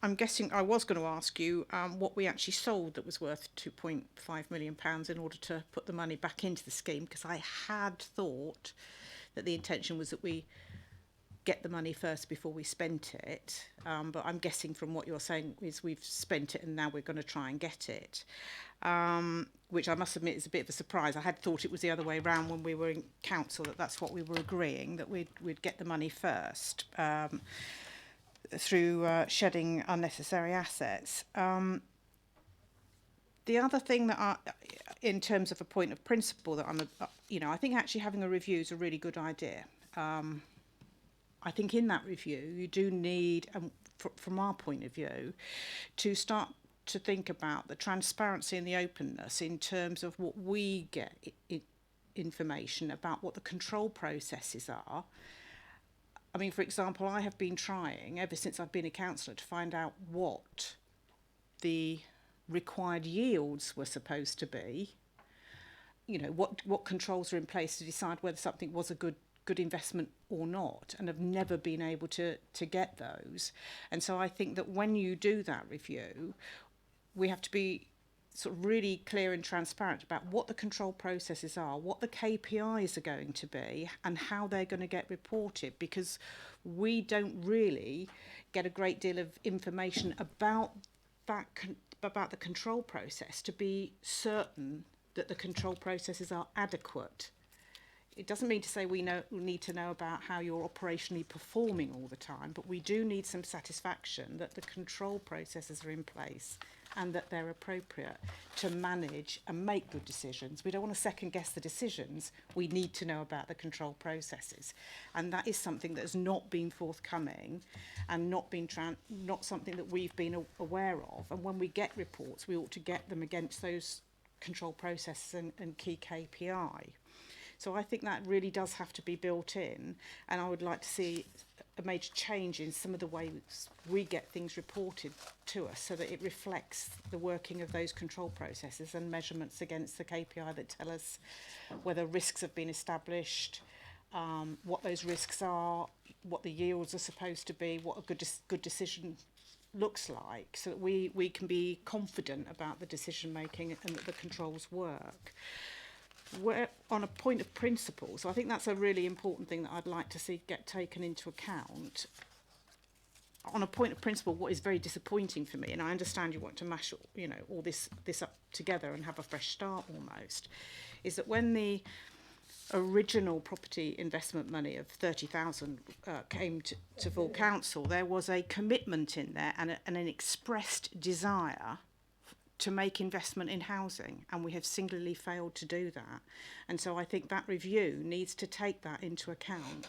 I'm guessing I was going to ask you what we actually sold that was worth £2.5 million in order to put the money back into the scheme, because I had thought that the intention was that we get the money first before we spent it. But I'm guessing from what you're saying is we've spent it and now we're going to try and get it, which I must admit is a bit of a surprise. I had thought it was the other way around when we were in council, that's what we were agreeing, that we'd get the money first. Through shedding unnecessary assets. The other thing that, in terms of a point of principle, that I think actually having a review is a really good idea. I think in that review you do need, from our point of view, to start to think about the transparency and the openness in terms of what we get information about what the control processes are. I mean, for example, I have been trying, ever since I've been a councillor, to find out what the required yields were supposed to be. What controls are in place to decide whether something was a good investment or not, and have never been able to get those. And so I think that when you do that review, we have to be sort of really clear and transparent about what the control processes are, what the KPIs are going to be, and how they're going to get reported, because we don't really get a great deal of information about the control process to be certain that the control processes are adequate. It doesn't mean to say we need to know about how you're operationally performing all the time, but we do need some satisfaction that the control processes are in place and that they're appropriate to manage and make good decisions. We don't want to second guess the decisions. We need to know about the control processes. And that is something that has not been forthcoming and not something that we've been aware of. And when we get reports, we ought to get them against those control processes and key KPI. So I think that really does have to be built in, and I would like to see a major change in some of the ways we get things reported to us so that it reflects the working of those control processes and measurements against the KPI that tell us whether risks have been established, what those risks are, what the yields are supposed to be, what a good decision looks like, so that we can be confident about the decision making and that the controls work. We're on a point of principle, so I think that's a really important thing that I'd like to see get taken into account. on a point of principle, what is very disappointing for me, and I understand you want to mash, all this up together and have a fresh start almost, is that when the original property investment money of 30,000 came to full council, there was a commitment in there and an expressed desire to make investment in housing, and we have singularly failed to do that. And so I think that review needs to take that into account.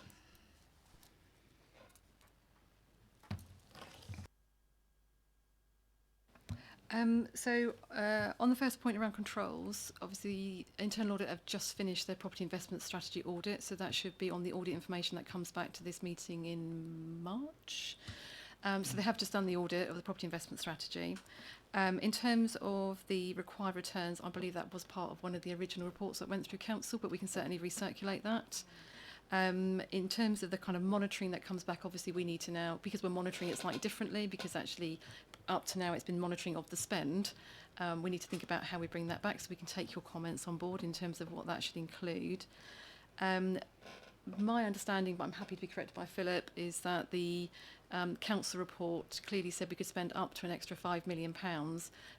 On the first point around controls, obviously internal audit have just finished their property investment strategy audit, so that should be on the audit information that comes back to this meeting in March. So they have just done the audit of the property investment strategy. In terms of the required returns, I believe that was part of one of the original reports that went through council, but we can certainly recirculate that. In terms of the kind of monitoring that comes back, obviously we need to now, because we're monitoring it slightly differently, because actually up to now it's been monitoring of the spend, we need to think about how we bring that back so we can take your comments on board in terms of what that should include. My understanding, but I'm happy to be corrected by Philip, is that the council report clearly said we could spend up to an extra £5 million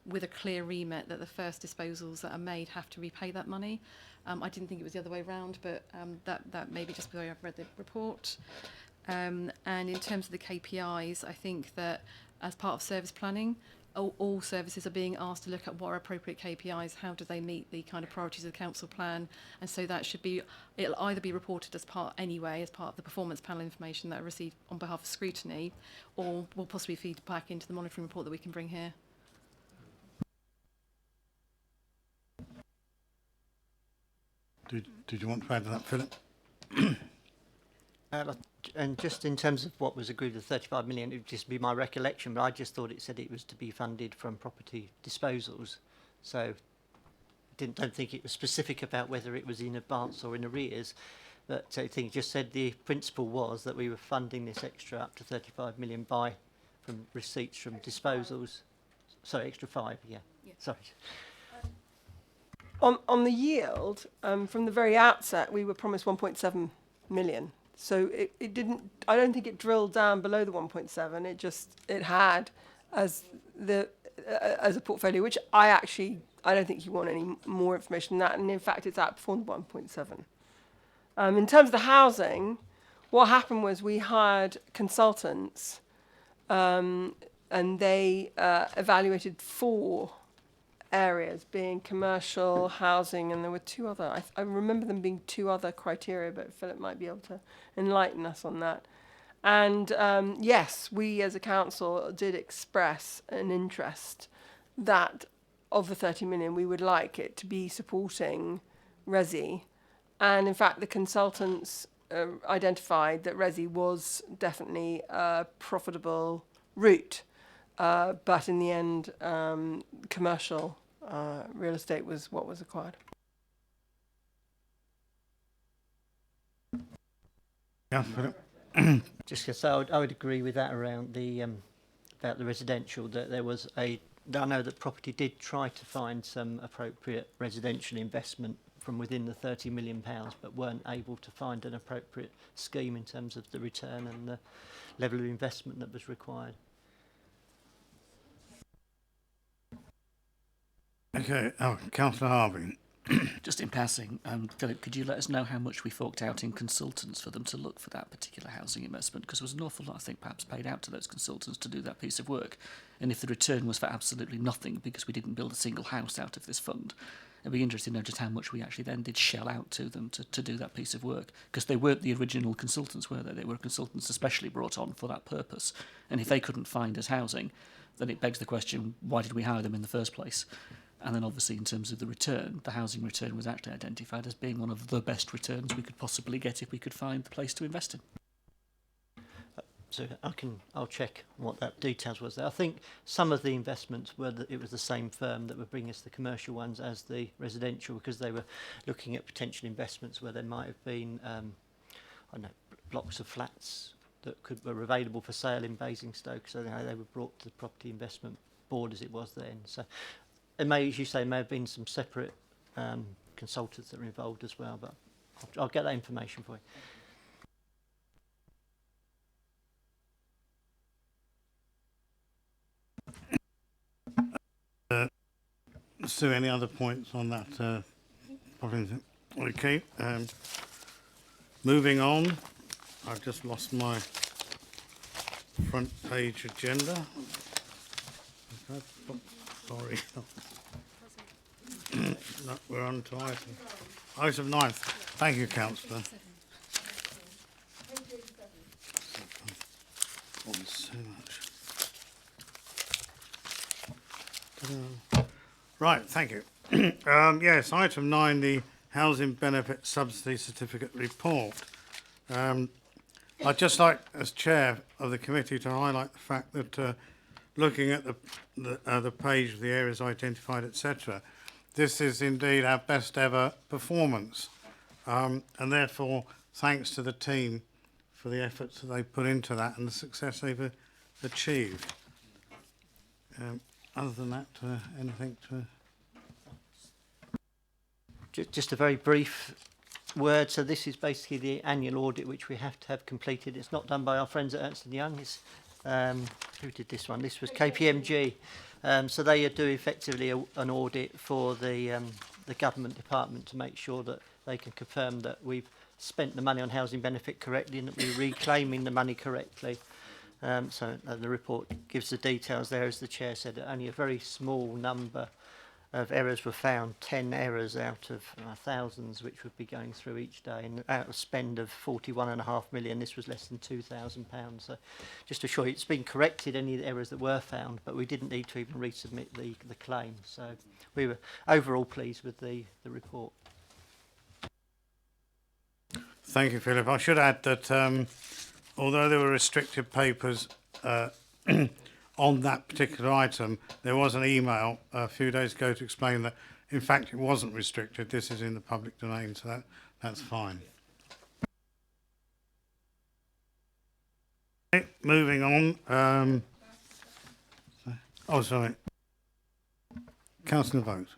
with a clear remit that the first disposals that are made have to repay that money. I didn't think it was the other way around, but that may be just because I've read the report. And in terms of the KPIs, I think that as part of service planning, all services are being asked to look at what are appropriate KPIs, how do they meet the kind of priorities of the council plan, and so that should be, it'll either be reported as part of the performance panel information that are received on behalf of scrutiny, or will possibly feed back into the monitoring report that we can bring here. Did you want to add to that, Philip? And just in terms of what was agreed, the 35 million, it would just be my recollection, but I just thought it said it was to be funded from property disposals. So don't think it was specific about whether it was in advance or in arrears, but I think it just said the principle was that we were funding this extra up to 35 million from receipts from disposals. Sorry, extra 5, yeah. Sorry. On the yield, from the very outset, we were promised 1.7 million. So it didn't, I don't think it drilled down below the 1.7. It had as a portfolio, which I don't think you want any more information than that. And in fact, it's outperformed 1.7. In terms of the housing, what happened was we hired consultants, and they evaluated 4 areas, being commercial, housing, and there were 2 other. I remember them being 2 other criteria, but Philip might be able to enlighten us on that. And yes, we as a council did express an interest that of the 30 million, we would like it to be supporting Resi. And in fact, the consultants identified that Resi was definitely a profitable route. But in the end, commercial real estate was what was acquired. Yeah, Philip. Just to say, I would agree with that around the about the residential. That there was I know that property did try to find some appropriate residential investment from within the £30 million, but weren't able to find an appropriate scheme in terms of the return and the level of investment that was required. Okay, Councillor Harvey. Just in passing, Philip, could you let us know how much we forked out in consultants for them to look for that particular housing investment? Because there was an awful lot, I think, perhaps paid out to those consultants to do that piece of work. And if the return was for absolutely nothing because we didn't build a single house out of this fund, it'd be interesting to know just how much we actually then did shell out to them to do that piece of work. Because they weren't the original consultants, were they? They were consultants especially brought on for that purpose. And if they couldn't find us housing, then it begs the question, why did we hire them in the first place? And then obviously in terms of the return, the housing return was actually identified as being one of the best returns we could possibly get if we could find the place to invest in. So I'll check what that details was there. I think some of the investments were that it was the same firm that were bringing us the commercial ones as the residential, because they were looking at potential investments where there might have been, blocks of flats that were available for sale in Basingstoke. So they were brought to the property investment board as it was then. So it may, as you say, may have been some separate consultants that were involved as well, but I'll get that information for you. Sue, any other points on that? Okay. Moving on. I've just lost my front page agenda. Okay, sorry. No, we're on to item 9. Thank you, Councillor. Oh, so much. Ta-da. Right, thank you. Yes, item 9, the Housing Benefit Subsidy Certificate Report. I'd just like, as chair of the committee, to highlight the fact that looking at the page of the areas identified, etc., this is indeed our best ever performance, and therefore thanks to the team for the efforts that they put into that and the success they've achieved. Other than that, anything to... Just a very brief word. So this is basically the annual audit which we have to have completed. It's not done by our friends at Ernst & Young. It's, who did this one? This was KPMG. So they do effectively an audit for the government department to make sure that they can confirm that we've spent the money on housing benefit correctly and that we're reclaiming the money correctly. So the report gives the details there. As the chair said, only a very small number of errors were found, 10 errors out of thousands which would be going through each day, and out of spend of 41.5 million, this was less than £2,000. So just to assure you, it's been corrected, any of the errors that were found, but we didn't need to even resubmit the claim. So we were overall pleased with the report. Thank you, Philip. I should add that although there were restricted papers on that particular item, there was an email a few days ago to explain that, in fact, it wasn't restricted. This is in the public domain, so that's fine. Okay, moving on. Oh, sorry. Councillor Vogt.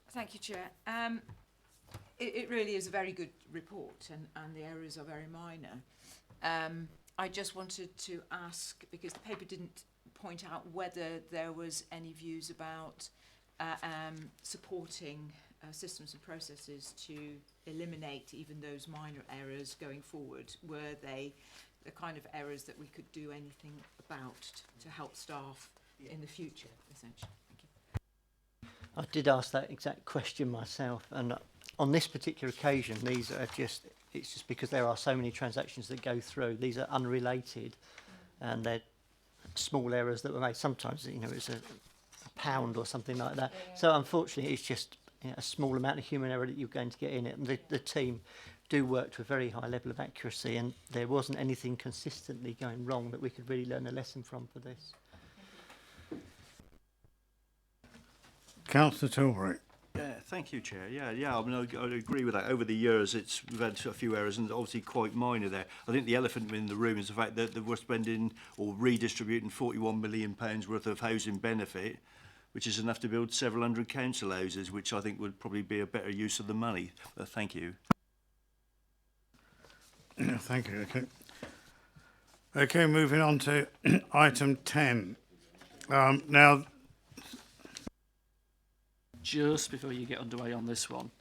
Thank you, Chair. It really is a very good report, and the errors are very minor. I just wanted to ask, because the paper didn't point out whether there was any views about supporting systems and processes to eliminate even those minor errors going forward. Were they the kind of errors that we could do anything about to help staff in the future, essentially? Thank you. I did ask that exact question myself, and on this particular occasion, these are it's just because there are so many transactions that go through. These are unrelated, and they're small errors that were made. Sometimes, it's a pound or something like that. Yeah. So unfortunately, it's just a small amount of human error that you're going to get in it. And the team do work to a very high level of accuracy, and there wasn't anything consistently going wrong that we could really learn a lesson from for this. Councillor Tilbury. Yeah, thank you, Chair. Yeah. I mean, I agree with that. Over the years, we've had a few errors, and obviously quite minor there. I think the elephant in the room is the fact that we're spending or redistributing £41 million worth of housing benefit, which is enough to build several hundred council houses, which I think would probably be a better use of the money. Thank you. Thank you. Okay, moving on to item 10. Now, just before you get underway on this one,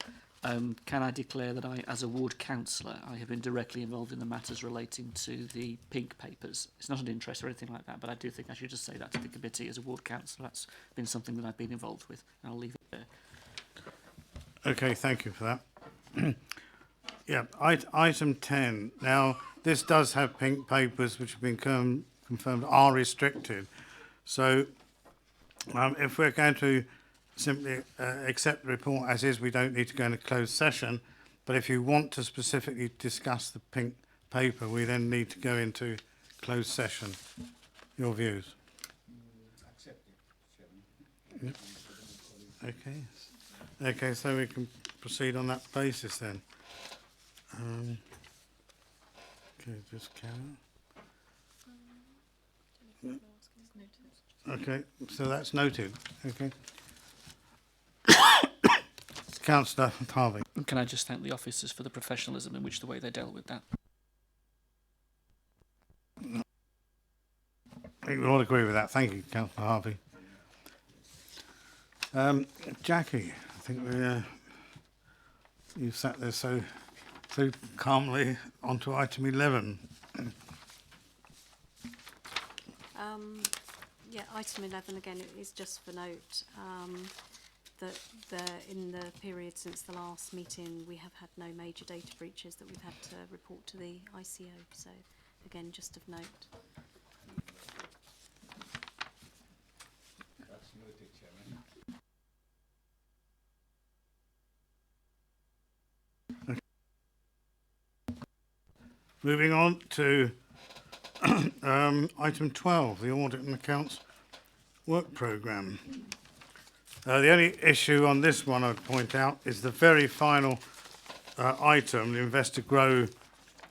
can I declare that I, as a ward councillor, I have been directly involved in the matters relating to the pink papers. It's not an interest or anything like that, but I do think I should just say that to the committee as a ward councillor. That's been something that I've been involved with, and I'll leave it there. Okay, thank you for that. Yeah, item 10. Now, this does have pink papers which have been confirmed are restricted. So, if we're going to simply accept the report as is, we don't need to go into closed session. But if you want to specifically discuss the pink paper, we then need to go into closed session. Your views? Accept it, Chairman. Okay. Okay, so we can proceed on that basis then. Okay, just carry on. Okay, so that's noted. Okay. Councillor Harvey. Can I just thank the officers for the professionalism in which the way they dealt with that? I think we all agree with that. Thank you, Councillor Harvey. Jackie, I think you sat there so calmly. Onto item 11. Yeah, item 11 again, it is just for note that in the period since the last meeting we have had no major data breaches that we've had to report to the ICO, so again just of note. That's noted, Chairman. Moving on to item 12, the Audit and Accounts Work Programme. The only issue on this one I'd point out is the very final item, the Invest to Grow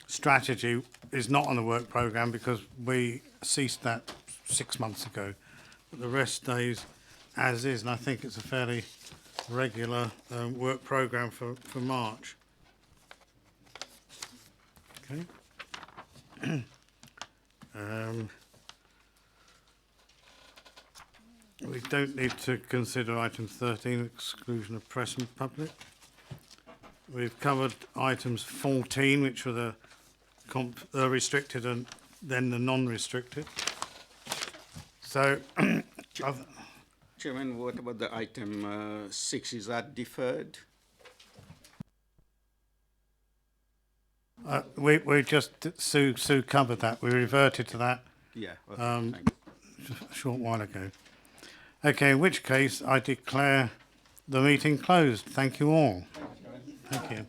strategy, is not on the work programme because we ceased that 6 months ago. But the rest stays as is, and I think it's a fairly regular work programme for March. Okay. We don't need to consider item 13, exclusion of press and public. We've covered items 14, which were the restricted and then the non-restricted. So, Chairman, what about the item 6? Is that deferred? we just, Sue covered that. We reverted to that Yeah. Okay, thank you. a short while ago. Okay, in which case I declare the meeting closed. Thank you all. Thank you.